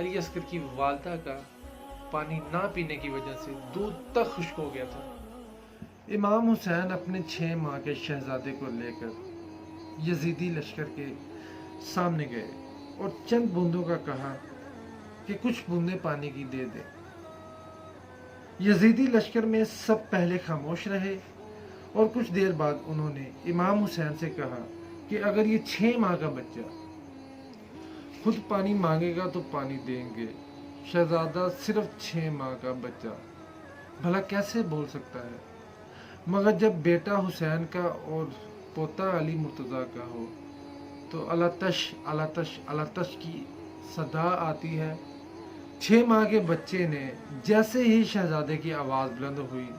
علی اصغر کی والدہ کا پانی نہ پینے کی وجہ سے دودھ تک خشک ہو گیا تھا۔ امام حسین اپنے 6 ماہ کے شہزادے کو لے کر یزیدی لشکر کے سامنے گئے اور چند بوندوں کا کہا کہ کچھ بوندیں پانی کی دے دیں۔ یزیدی لشکر میں سب پہلے خاموش رہے اور کچھ دیر بعد انہوں نے امام حسین سے کہا کہ اگر یہ 6 ماہ کا بچہ خود پانی مانگے گا تو پانی دیں گے۔ شہزادہ صرف 6 ماہ کا بچہ بھلا کیسے بول سکتا ہے؟ مگر جب بیٹا حسین کا اور پوتا علی مرتضیٰ کا ہو تو الاتش الاتش الاتش کی صدا آتی ہے۔ 6 ماہ کے بچے نے جیسے ہی شہزادے کی آواز بلند ہوئی،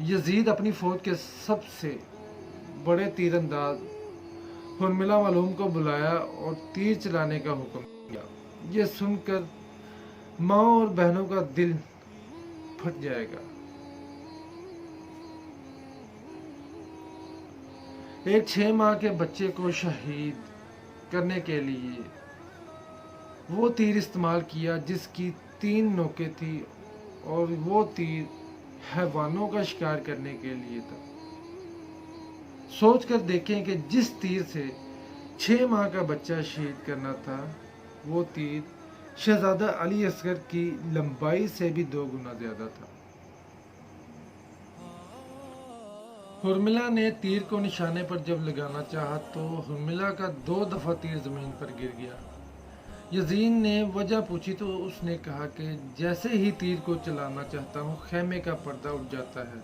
یزید اپنی فوج کے سب سے بڑے تیر انداز حرملہ معلوم کو بلایا اور تیر چلانے کا حکم دیا۔ یہ سن کر ماں اور بہنوں کا دل پھٹ جائے گا۔ ایک 6 ماہ کے بچے کو شہید کرنے کے لیے وہ تیر استعمال کیا جس کی 3 نوکیں تھی، اور وہ تیر حیوانوں کا شکار کرنے کے لیے تھا۔ سوچ کر دیکھیں کہ جس تیر سے 6 ماہ کا بچہ شہید کرنا تھا، وہ تیر شہزادہ علی اصغر کی لمبائی سے بھی 2 گنا زیادہ تھا۔ حرملہ نے تیر کو نشانے پر جب لگانا چاہا تو حرملہ کا 2 دفعہ تیر زمین پر گر گیا۔ یزید نے وجہ پوچھی تو اس نے کہا کہ جیسے ہی تیر کو چلانا چاہتا ہوں خیمے کا پردہ اٹھ جاتا ہے،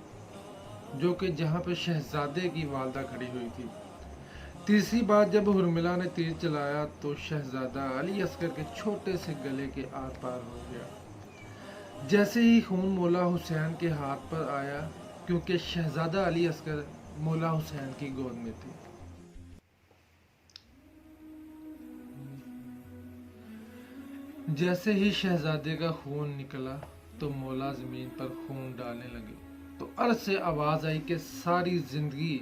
جو کہ جہاں پہ شہزادے کی والدہ کھڑی ہوئی تھی۔ تیسری بار جب حرملہ نے تیر چلایا تو شہزادہ علی اصغر کے چھوٹے سے گلے کے آر پار ہو گیا۔ جیسے ہی خون مولا حسین کے ہاتھ پر آیا، کیونکہ شہزادہ علی اصغر مولا حسین کی گود میں تھے، جیسے ہی شہزادے کا خون نکلا تو مولا زمین پر خون ڈالنے لگے تو عرش سے آواز آئی کہ ساری زندگی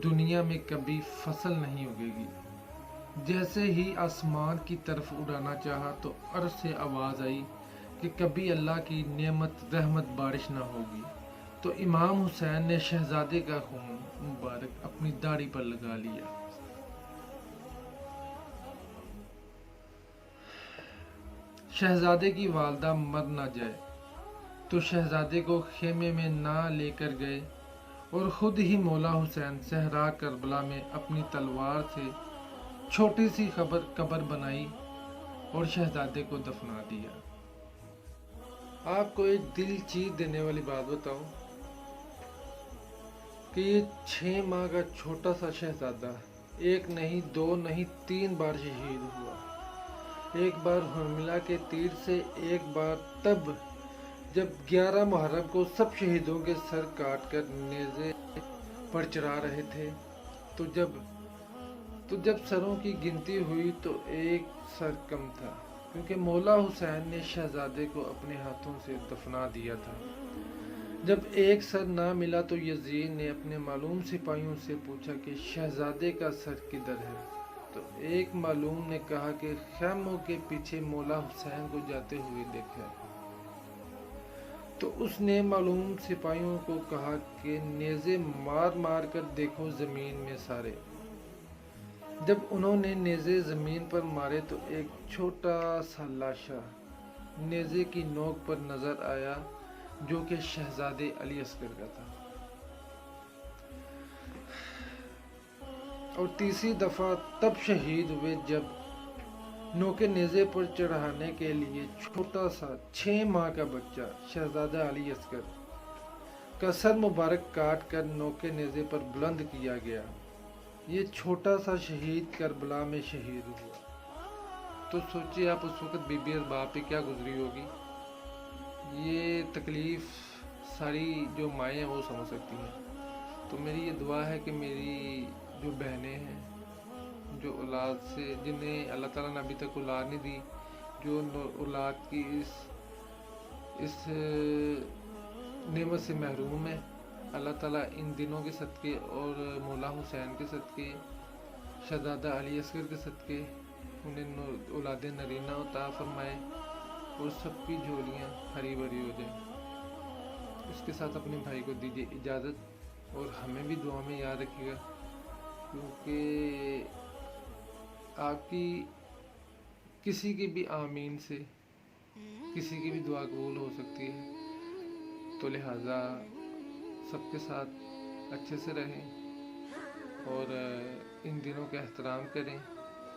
دنیا میں کبھی فصل نہیں اگے گی۔ جیسے ہی آسمان کی طرف اڑانا چاہا تو عرش سے آواز آئی کہ کبھی اللہ کی نعمت رحمت بارش نہ ہوگی۔ تو امام حسین نے شہزادے کا خون مبارک اپنی داڑھی پر لگا لیا۔ شہزادے کی والدہ مر نہ جائے تو شہزادے کو خیمے میں نہ لے کر گئے اور خود ہی مولا حسین صحرا کربلا میں اپنی تلوار سے چھوٹی سی قبر بنائی اور شہزادے کو دفنا دیا۔ آپ کو ایک دل چیر دینے والی بات بتاؤں کہ یہ 6 ماہ کا چھوٹا سا شہزادہ 1 نہیں 2 نہیں 3 بار شہید ہوا۔ ایک بار حرملہ کے تیر سے، ایک بار تب جب 11 محرم کو سب شہیدوں کے سر کاٹ کر نیزے پر چڑھا رہے تھے تو جب سروں کی گنتی ہوئی تو ایک سر کم تھا، کیونکہ مولا حسین نے شہزادے کو اپنے ہاتھوں سے دفنا دیا تھا۔ جب ایک سر نہ ملا تو یزید نے اپنے معلوم سپاہیوں سے پوچھا کہ شہزادے کا سر کدھر ہے؟ تو ایک معلوم نے کہا کہ خیموں کے پیچھے مولا حسین کو جاتے ہوئے دیکھا۔ تو اس نے معلوم سپاہیوں کو کہا کہ نیزے مار مار کر دیکھو زمین میں سارے۔ جب انہوں نے نیزے زمین پر مارے تو ایک چھوٹا سا لاشا نیزے کی نوک پر نظر آیا، جو کہ شہزادے علی اصغر کا تھا۔ اور تیسری دفعہ تب شہید ہوئے جب نوکے نیزے پر چڑھانے کے لیے چھوٹا سا 6 ماہ کا بچہ شہزادہ علی اصغر کا سر مبارک کاٹ کر نوکے نیزے پر بلند کیا گیا۔ یہ چھوٹا سا شہید کربلا میں شہید ہوا۔ تو سوچیے آپ اس وقت بی بی ارباب پہ کیا گزری ہوگی۔ یہ تکلیف ساری جو مائیں ہیں وہ سمجھ سکتی ہیں۔ تو میری یہ دعا ہے کہ میری جو بہنیں ہیں، جو اولاد سے جنہیں اللہ تعالیٰ نے ابھی تک اولاد نہیں دی، جو اولاد کی اس نعمت سے محروم ہے، اللہ تعالیٰ ان دنوں کے صدقے اور مولا حسین کے صدقے، شہزادہ علی اصغر کے صدقے انہیں اولاد نرینہ عطا فرمائے اور سب کی جھولیاں ہری بھری ہو جائیں۔ اس کے ساتھ اپنے بھائی کو دیجیے اجازت، اور ہمیں بھی دعا میں یاد رکھیے گا، کیونکہ آپ کی کسی کی بھی آمین سے کسی کی بھی دعا قبول ہو سکتی ہے، تو لہٰذا سب کے ساتھ اچھے سے رہیں اور ان دنوں کا احترام کریں،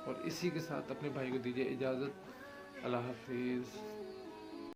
اور اسی کے ساتھ اپنے بھائی کو دیجیے اجازت۔ اللہ حافظ۔